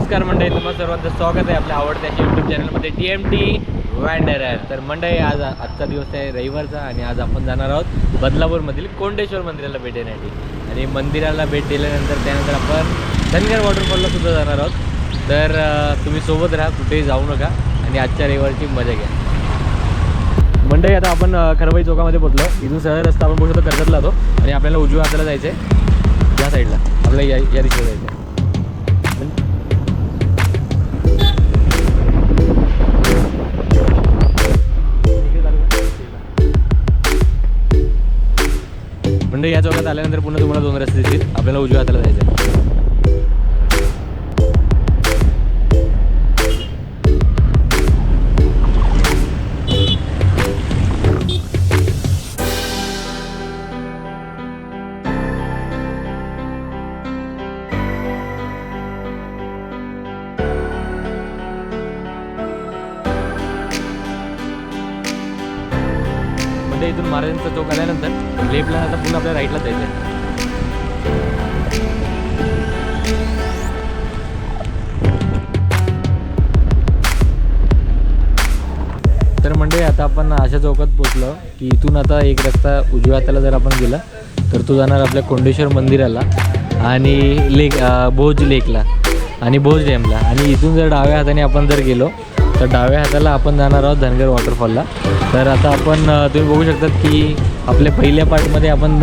नमस्कार मंडळी, तुम्हाला सर्वांचं स्वागत आहे आपल्या आवडत्या यूट्यूब चॅनलमध्ये TMT वँडरर. तर मंडळी, आजचा दिवस आहे रविवारचा आणि आज आपण जाणार आहोत बदलापूरमधील कोंडेश्वर मंदिराला भेट देण्यासाठी. आणि मंदिराला भेट दिल्यानंतर त्यानंतर आपण धनगर वॉटरफॉलला सुद्धा जाणार आहोत. तर तुम्ही सोबत राहा, कुठेही जाऊ नका आणि आजच्या रविवारची मजा घ्या. मंडळी, आता आपण खरवाई चौकामध्ये पोहोचलो. इथून सरळ रस्ता आपण बघू शकतो कर्जतला जातो आणि आपल्याला उजव्या हाताला जायचं आहे, या साईडला आपल्याला या दिशेला जायचं आहे. म्हणजे या चौकात आल्यानंतर पुन्हा तुम्हाला दोन रस्ते दिसतील. आपल्याला उजव्या हाताला जायचं आहे. म्हणजे इथून महाराजांचा चौक आल्यानंतर लेफ्टला आता पुन्हा आपल्या राईटला जायचं आहे. तर म्हणजे आता आपण अशा चौकात पोचलो की इथून आता एक रस्ता उजव्या हाताला जर आपण गेला तर तो जाणार आपल्या कोंडेश्वर मंदिराला आणि भोज लेकला आणि भोज डॅमला. आणि इथून जर डाव्या हाताने आपण जर गेलो तर डाव्या हाताला आपण जाणार आहोत धनगर वॉटरफॉलला. तर आता आपण तुम्ही बघू शकतात की आपल्या पहिल्या पार्टमध्ये आपण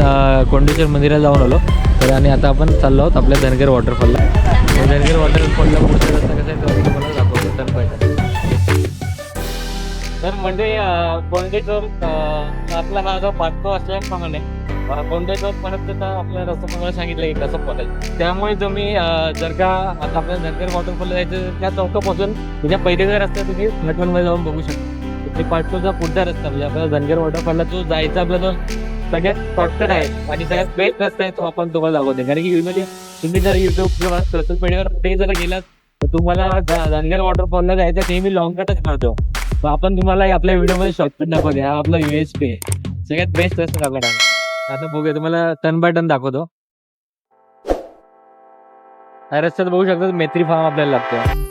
कोंडेश्वर मंदिराला जाऊन आलो. तर आणि आता आपण चाललो आहोत आपल्या धनगर वॉटरफॉलला. धनगर वॉटरफॉलला पुढचा रस्ता कसा आहे तो तुम्हाला दाखवतो टर्नपॉईंट. तर म्हणजे कोंडेश्वर आपला हा जो पाठतो असल्याप्रमाणे कोंडेश्वर पर्यंत आपल्या रस्ता तुम्हाला सांगितलं की कसं पडायचं. त्यामुळे तुम्ही जर का आता आपल्याला धनगर वॉटरफॉलला जायचं त्या चौकापासून त्याच्या पहिलेचा रस्ता तुम्ही पाटवनमध्ये जाऊन बघू शकता. ते पाटोचा पुढचा रस्ता म्हणजे आपल्याला धनगर वॉटरफॉलला जो जायचा आपला जो सगळ्यात शॉर्टकट आहे आणि सगळ्यात बेस्ट रस्ता आहे तो आपण तुम्हाला दाखवते. कारण की तुम्ही जर युट्यूब किंवा सोशल मीडियावर ते जर गेलात तर तुम्हाला धनगर वॉटरफॉलला जायचं नेहमी लॉंग कटच करतो. तर आपण तुम्हाला आपल्या व्हिडिओमध्ये शॉर्टकट दाखवते. हा आपला USP आहे, सगळ्यात बेस्ट रस्ता आपल्याला. आता बघूया, तुम्हाला टर्न बाय टर्न दाखवतो. या रस्त्यात बघू शकता मेत्री फार्म आपल्याला लागतो.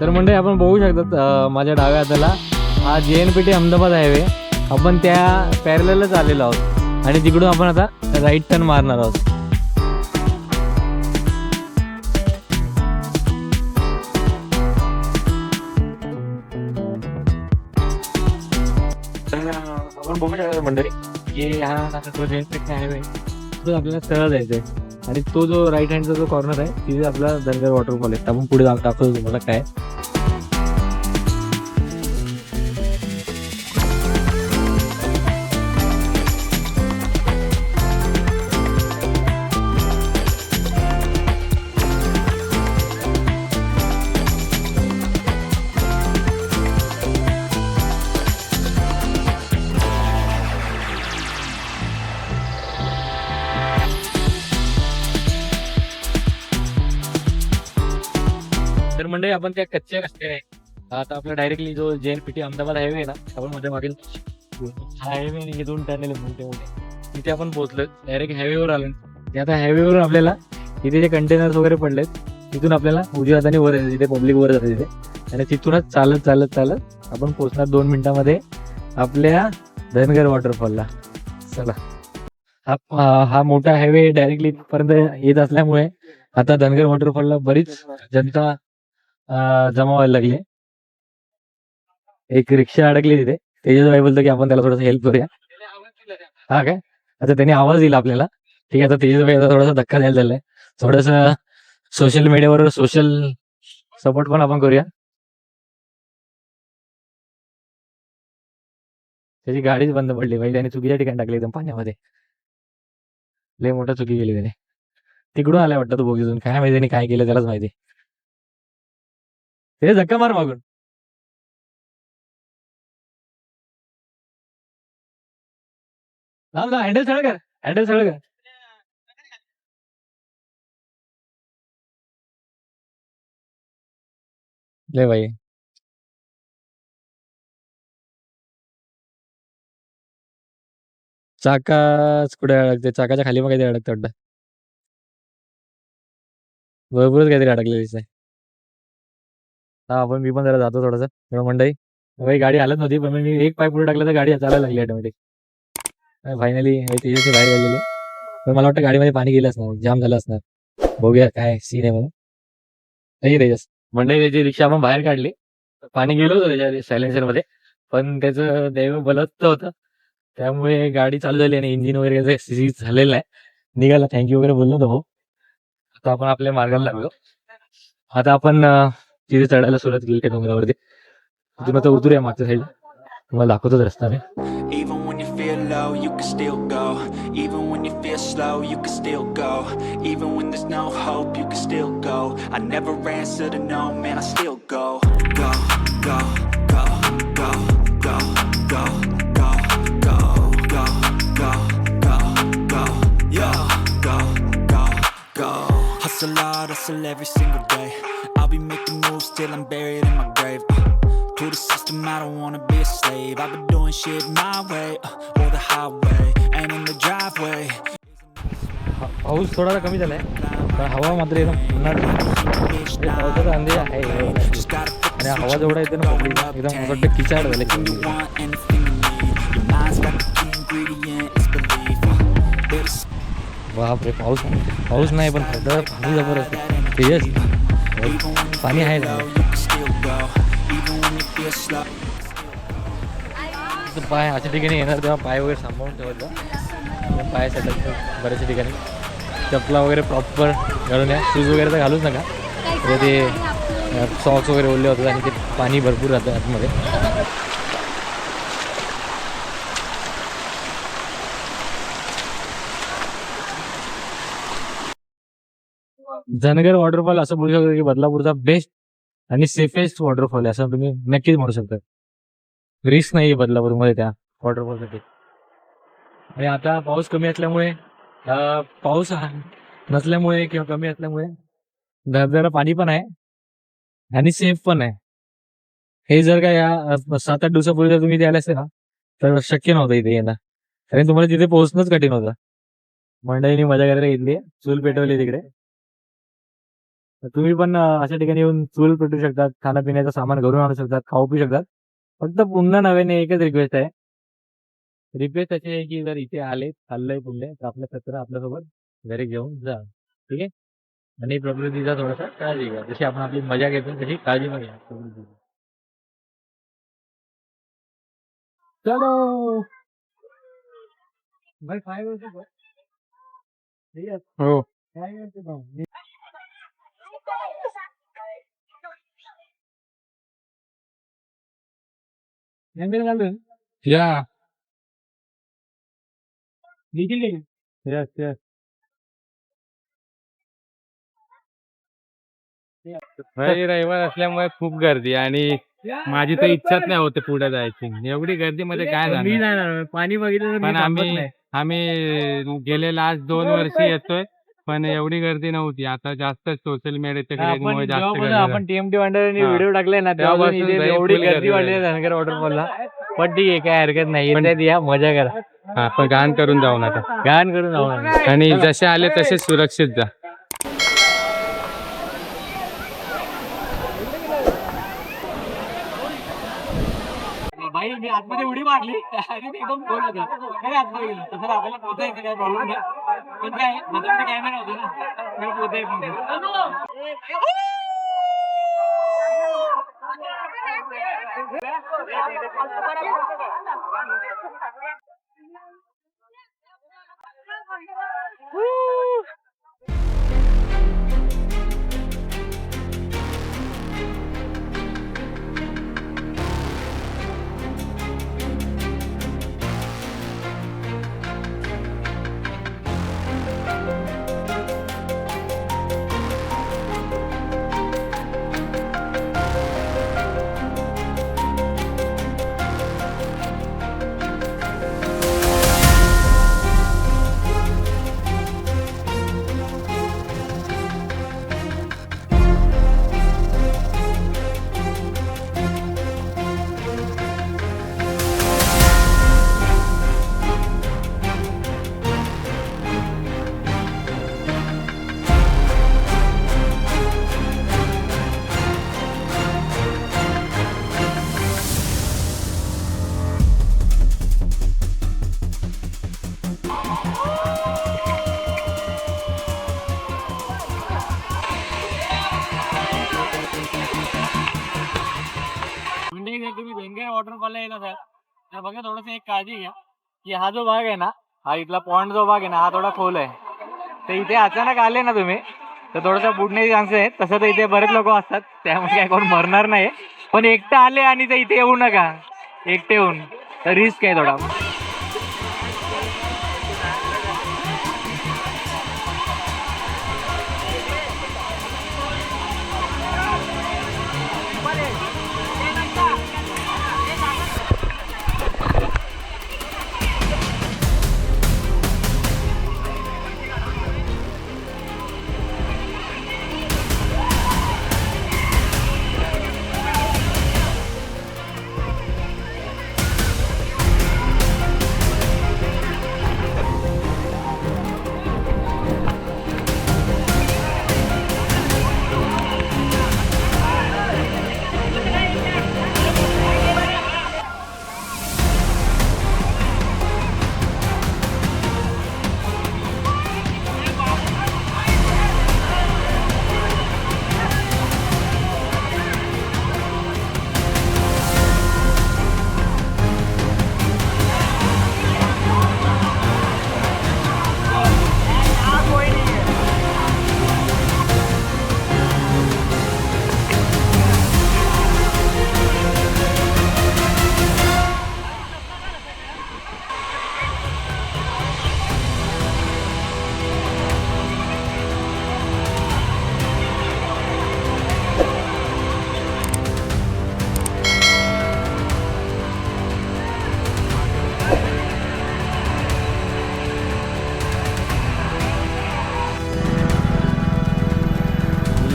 तर म्हणजे आपण बघू शकतात माझ्या डाव्या हाताला हा JNPT अहमदाबाद हायवे. आपण त्या पॅरललच आलेलो आहोत आणि तिकडून आपण आता राईट टर्न मारणार आहोत. आपण बघू शकतो मंडळी की हा जो JNPT हायवे तो आपल्याला सरळ जायचा आहे आणि तो जो राईट हँडचा जो कॉर्नर आहे तिथे आपला धनगर वॉटरफॉल आहे. आपण पुढे दाखवतो तुम्हाला काय. तर म्हणजे आपण त्या कच्च्या रस्त्याने आता आपला डायरेक्टली जो JNPT अहमदाबाद हायवे आहे ना, आपण मध्ये मागील हायवे इथून टर्नेल मोठे तिथे आपण पोहोचलो. डायरेक्ट हायवेवर आलो. आता हायवेवर आपल्याला इथे जे कंटेनर्स वगैरे पडलेत तिथून आपल्याला उजव्या हाताने वर येते, तिथे पब्लिक वर जाते तिथे. आणि तिथूनच चालत चालत चालत आपण पोहोचणार 2 मिनिटांमध्ये आपल्या धनगर वॉटरफॉलला. चला, हा मोठा हायवे डायरेक्टली पर्यंत येत असल्यामुळे आता धनगर वॉटरफॉलला बरीच जनता जमा व्हायला लागली. एक रिक्षा अडकली तिथे. तेजस भाई बोलतो की आपण त्याला थोडंसं हेल्प करूया. हा काय, आता त्यांनी आवाज दिला आपल्याला. ठीक आहे, आता तेजस भाई आता थोडासा धक्का द्यायला झालाय. थोडस सोशल मीडियावर सोशल सपोर्ट पण आपण करूया. त्याची गाडीच बंद पडली भाई, त्याने चुकीच्या ठिकाणी टाकली एकदम पाण्यामध्ये. लय मोठा चुकी केली त्याने. तिकडून आलाय वाटतं तो बोगीतून, काय माहिती त्यांनी काय केलं त्यालाच माहिती. ते धक्का मार मागून. हँडल सरळ कर, हँडल सरळ कर. ले भाई चाकाच कुठे अडकते, चाकाच्या खाली मग काहीतरी अडकतं वाटतं. भरपूरच काहीतरी अडकलेलं दिसतंय. आपण मी पण जरा जातो थोडंसं. तेव्हा मंडई काही गाडी हालत नव्हती, पण मी एक पाय पुढे टाकलं तर गाडी चालायला लागली ऑटोमॅटिक. फायनली तेजसची बाहेर गेलेली. पण मला वाटतं गाडीमध्ये पाणी गेलं असणार, जाम झालं असणार. बघूया काय सीन आहे म्हणून. नाही तेजस, मंडई त्याची रिक्षा आपण बाहेर काढली, पाणी गेलं होतं त्याच्या सायलेन्सर मध्ये, पण त्याचं दैव बलत होतं, त्यामुळे गाडी चालू झाली आणि इंजिन वगैरे सीज झालेलं आहे. निघाला, थँक्यू वगैरे बोललो होतो भाऊ. आता आपण आपल्या मार्गाला लागलो. आता आपण तिथे चढायला सुरुवात केली त्या डोंगरावरती. तिथून आता उतरूया मागच्या साईड, तुम्हाला दाखवतोच रस्ता मी. Even when you feel low, you can still go. Even when you feel slow, you can still go. Even when there's no hope, you can still go. I never answer to no, man, I still go. Go, go, go, go, go, go, go, go, go, go, go, go, yeah, go, go, go. Hustle hard, hustle every single day. I'll be making moves till I'm buried in my grave. To the system, I don't wanna be a slave. I've been doing shit my way, or the highway, and in the driveway. पाऊस थोडासा कमी झालाय, पण हवा मात्र एकदम पावसाचा अंदाज आहे. आणि हवा जेवढा येते ना पब्लिक, एकदम असं वाटतं किचाड झाले. बापरे, पाऊस पाऊस नाही पण पाणी जबरदस्त तेजस, पाणी आहे पाय अशा ठिकाणी येणार तेव्हा पाय वगैरे सांभाळून ठेवायचं. पायासाठी बऱ्याचशा ठिकाणी चपला वगैरे प्रॉपर घालून या. शूज वगैरे तर घालूच नका, ते सॉक्स वगैरे ओढले होतात आणि ते पाणी भरपूर राहतं आतमध्ये. धनगर वॉटरफॉल असं बोलू शकतो की बदलापूरचा बेस्ट आणि सेफेस्ट वॉटरफॉल आहे, असं तुम्ही नक्कीच म्हणू शकता. रिस्क नाही आहे बदलापूरमध्ये त्या वॉटरफॉलसाठी. आणि आता पाऊस कमी असल्यामुळे, पाऊस नसल्यामुळे किंवा कमी असल्यामुळे धबधब्याला पाणी पण आहे आणि सेफ पण आहे. हे जर का या 7-8 दिवसापूर्वी जर तुम्ही इथे आले असते ना, तर शक्य नव्हतं इथे येणं, कारण तुम्हाला तिथे पोहोचणंच कठीण होतं. मंडळीने मजा करायला घेतली, चूल पेटवली तिकडे. तुम्ही पण अशा ठिकाणी येऊन चूल पेटवू शकतात, खाण्यापिण्याचं सामान घरून आणू शकतात, खाऊ पिऊ शकतात. फक्त पुन्हा नव्याने एकच रिक्वेस्ट आहे. रिक्वेस्ट अशी आहे की जर इथे आले, खाल्लंय पुल्ले, तर आपलं कचरा आपल्यासोबत घरी घेऊन जा, ठीक आहे. आणि प्रकृतीचा थोडासा काळजी घ्या, जशी आपण आपली मजा घेतो तशी काळजी पण घ्या प्रकृतीची. चलो भाई, काय करतो ठीक आहे. हो, काय करतो भाऊ? या यस यस. रविवार असल्यामुळे खूप गर्दी, आणि माझी तर इच्छाच नाही होते पुढे जायची. एवढी गर्दीमध्ये काय मी जाणार. नाही जाणार, पाणी बघितलं तर मी पण थांबत आम्ही नाही. आम्ही गेलेला आज 2 वर्षी येतोय, पण एवढी गर्दी नव्हती. आता जास्त सोशल मीडियाच्या क्रेजमुळे जास्त जेव्हापासून गर्दी आपण झाली. टीएमटी वांडरने हा. व्हिडिओ टाकले ना, तेव्हापासून तेव्हापासून इथे लई एवढी full गर्दी गर्दी वाढली झाली. धनगर वॉटरफॉलला. पण ठीक आहे, काय हरकत नाही, येतात या, मजा करा. हा, पण घाण करून जाऊ नका, घाण करून जाऊ नका. आणि जसे आले तसे सुरक्षित जा. भाई मी आतमध्ये उडी मारली आणि मी एकदम खोल होता, काय आतमध्ये गेलो तर आपल्याला पोचायचं काय प्रॉब्लेम नाही. पण काय माझ्याकडे कॅमेरा होतो ना, मी पोचायचं. वॉटरफॉलला येत असाल तर बघा थोडंसं एक काळजी घ्या की हा जो भाग आहे ना, हा इथला पॉइंट जो भाग आहे ना, हा थोडा खोल आहे. तर इथे अचानक आले ना तुम्ही तर थोडासा बुडण्याचे चान्सेस आहेत. तसं तर इथे बरेच लोक असतात, त्यामुळे काय कोण मरणार नाही. पण एकटं आले आणि ते इथे येऊ नका एकटे होऊन, तर रिस्क आहे थोडा.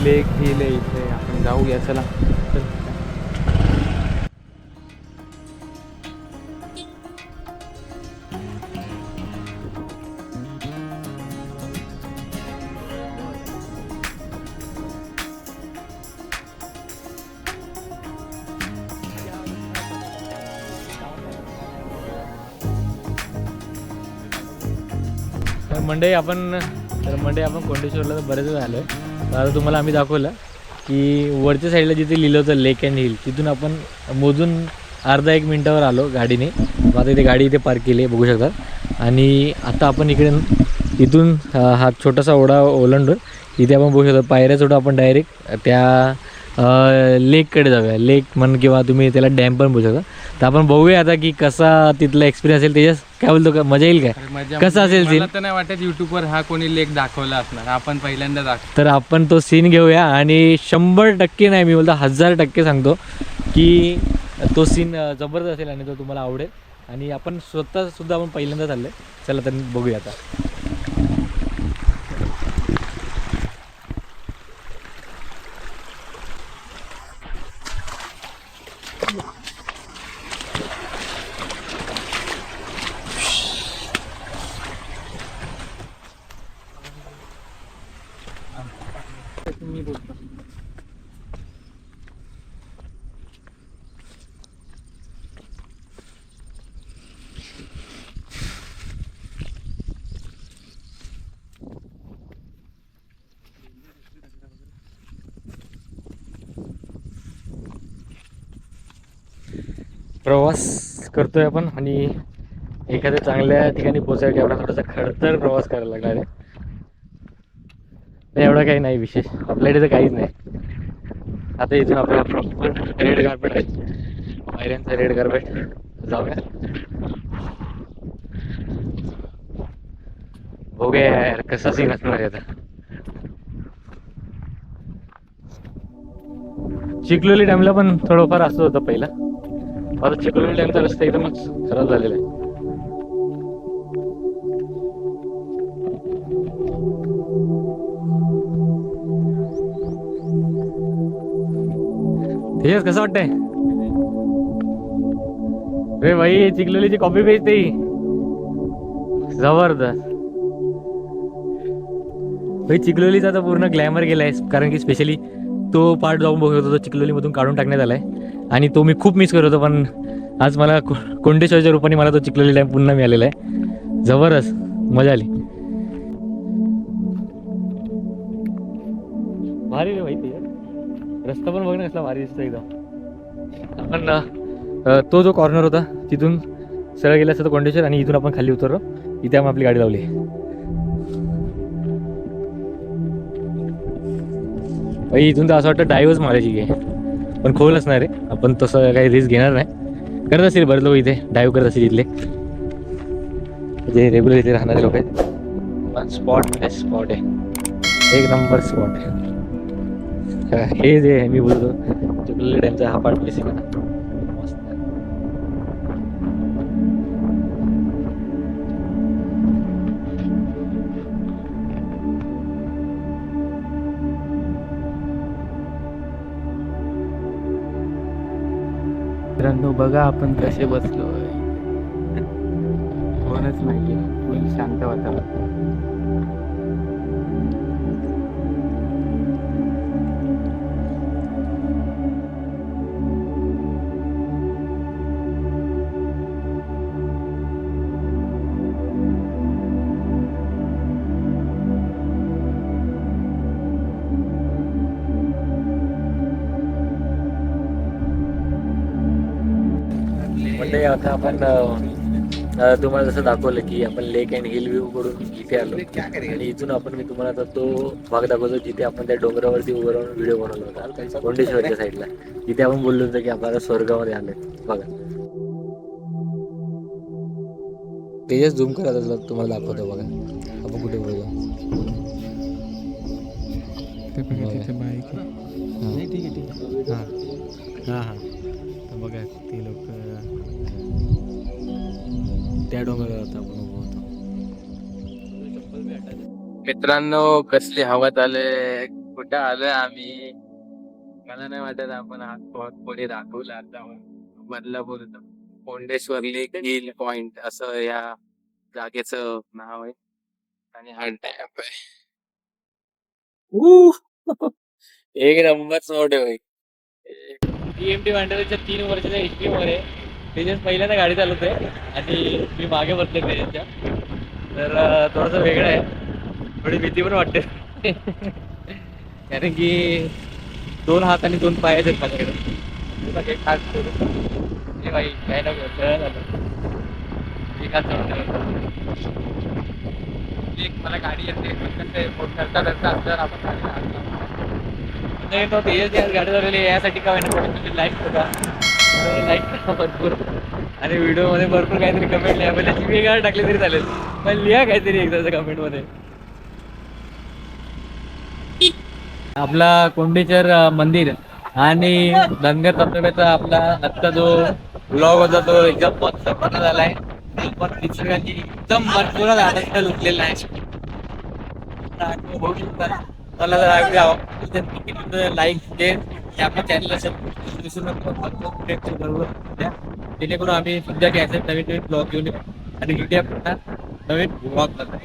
लेक हिल आहे इथे, आपण जाऊया चला. मंडई आपण कोंडेश्वरला तर बरेच वेळ आलो आहे. तर आता तुम्हाला आम्ही दाखवलं की वरच्या साईडला जिथे लिहिलं होतं लेक अँड हिल, तिथून आपण मोजून अर्धा 1 मिनटावर आलो गाडीने. आता इथे गाडी इथे पार्क केली आहे बघू शकतात. आणि आता आपण इकडे इथून हा छोटासा ओढा ओलांडून इथे आपण बघू शकतो पायऱ्या चढून आपण डायरेक्ट त्या लेककडे जाऊया. लेक म्हण किंवा तुम्ही त्याला डॅम पण बघू शकता. तर आपण बघूया आता की कसा तिथला एक्सपिरियन्स असेल, त्याच्यात काय बोलतो का मजा येईल काय, कसं असेल सीन. मला तर नाही वाटत युट्यूबवर हा कोणी लेक दाखवला असणार, आपण पहिल्यांदा दाखव. तर आपण तो सीन घेऊया आणि 100% नाही, मी बोलतो 1000% सांगतो की तो सीन जबरदस्त असेल आणि तो तुम्हाला आवडेल. आणि आपण स्वतःसुद्धा आपण पहिल्यांदा चाललो आहे. चला तर बघूया आता. प्रवास करतोय आपण आणि एखाद्या चांगल्या ठिकाणी पोचायसाठी आपल्याला थोडासा खडतर प्रवास करायला लागणार आहे. एवढं काही नाही विशेष, आपल्याकडे तर काहीच नाही. आता इथून आपल्याला प्रॉपर रेड कार्पेट आहे, पायऱ्यांचं रेड कार्पेट. जाऊया बघूया यार कसा सीन असणार आहे. आता चिखलोली डॅमला पण थोडंफार असं होतं पहिला, आता चिखलोली डॅमचा रस्ता एकदमच खराब झालेला आहे. तेच कसं वाटतंय रे भाई, चिखलोलीची कॉपी पेस्ट ती जबरदस्त भाई. चिखलोलीचा तर पूर्ण ग्लॅमर गेलाय, कारण की स्पेशली तो पार्ट जाऊन बघत होतो, तो चिखलोलीमधून काढून टाकण्यात आलाय आणि तो मी खूप मिस करत होतो. पण आज मला कोंडेश्वरच्या रूपाने मला तो चिखलोली डॅम पुन्हा मिळालेला आहे. जबरदस्त मजा आली. भारी रे भाई, ते रस्ता पण बघ ना कसला भारी दिसतो एकदम. आपण तो जो कॉर्नर होता तिथून सरळ गेला असता तो कोंडेश्वर आणि इथून आपण खाली उतरलो. इथे आपण आपली गाडी लावली. भाई इथून तर असं वाटतं डायव्हर्स मारायची की पण खोल असणार आहे. आपण तसं काही रिस्क घेणार नाही. करत असेल बरेच लोक इथे डाईव्ह करत असेल इथले जे रेग्युलर इथे राहणारे लोक आहेत. स्पॉट आहे एक नंबर स्पॉट आहे. हे जे मी बोलतो चिखली डॅमचा हा पार्ट प्लेस आहे ना मस्त. मित्रांनो बघा आपण कसे बसलोय. कोणच नाहीये, फुल शांत वातावरण. म्हणजे आता आपण तुम्हाला जसं दाखवलं की आपण लेक अँड हिल व्ह्यू कडून इथे आलो आणि इथून आपण मी तुम्हाला आता तो भाग दाखवतो जिथे आपण त्या डोंगरावरती उभं राहून व्हिडिओ बनवला होता कोंडेश्वरच्या साईडला. तिथे आपण बोललो होतो की आपल्याला स्वर्गामध्ये आलोय. बघा तेच झूम करत असलं तुम्हाला दाखवतो. बघा आपण कुठे बोललो. बघा ते लोक त्या डोंगरावर होता आपण उभं होतो. मित्रांनो कसली हवा आले, कुठं आलोय आम्ही मला नाही वाटत. आपण हा स्पॉट कोणी दाखवला आता बदलापूर कोंडेश्वर लेक हिल पॉइंट असं या जागेचं नाव आहे आणि हा डॅम आहे. एक नंबर स्पॉट आहे भाई. TMT भांडारच्या 3 वर्षाच्या हिस्ट्री मध्ये तेजस पहिल्यांदा गाडी चालवतोय आणि मी मागे बसले तेजसच्या. तर थोडंसं वेगळं आहे, थोडी भीती पण वाटते कारण की 2 हात आणि 2 पाय आहेत माझ्याकडे. एक हात सोडून हे बाई काय ना खेळ झालं. एक हात एक मला गाडी येते करता करता असल्यावर आपण गाडी तो तेजस गाडी चालवली यासाठी का तुम्ही लाईक बघा, लाईक करा भरपूर आणि व्हिडिओमध्ये भरपूर काहीतरी कमेंट लिहा. म्हणजे वेगळं टाकले तरी चालेल पण लिहा काहीतरी एकदा कमेंटमध्ये. आपला कोंडेश्वर मंदिर आणि धनगर धबधब्याचा आपला आजचा जो ब्लॉग होता तो एकदम मस्त पूर्ण झालाय. पण निसर्गाची एकदम भरपूर आनंद लुटलेला आहे. बघू शकता. मला जर आवडलं लाईक शेअर आपल्या चॅनलला विसरू नका. जेणेकरून आम्ही सध्या नवीन नवीन ब्लॉग घेऊन येऊ आणि नवीन ब्लॉग करतो.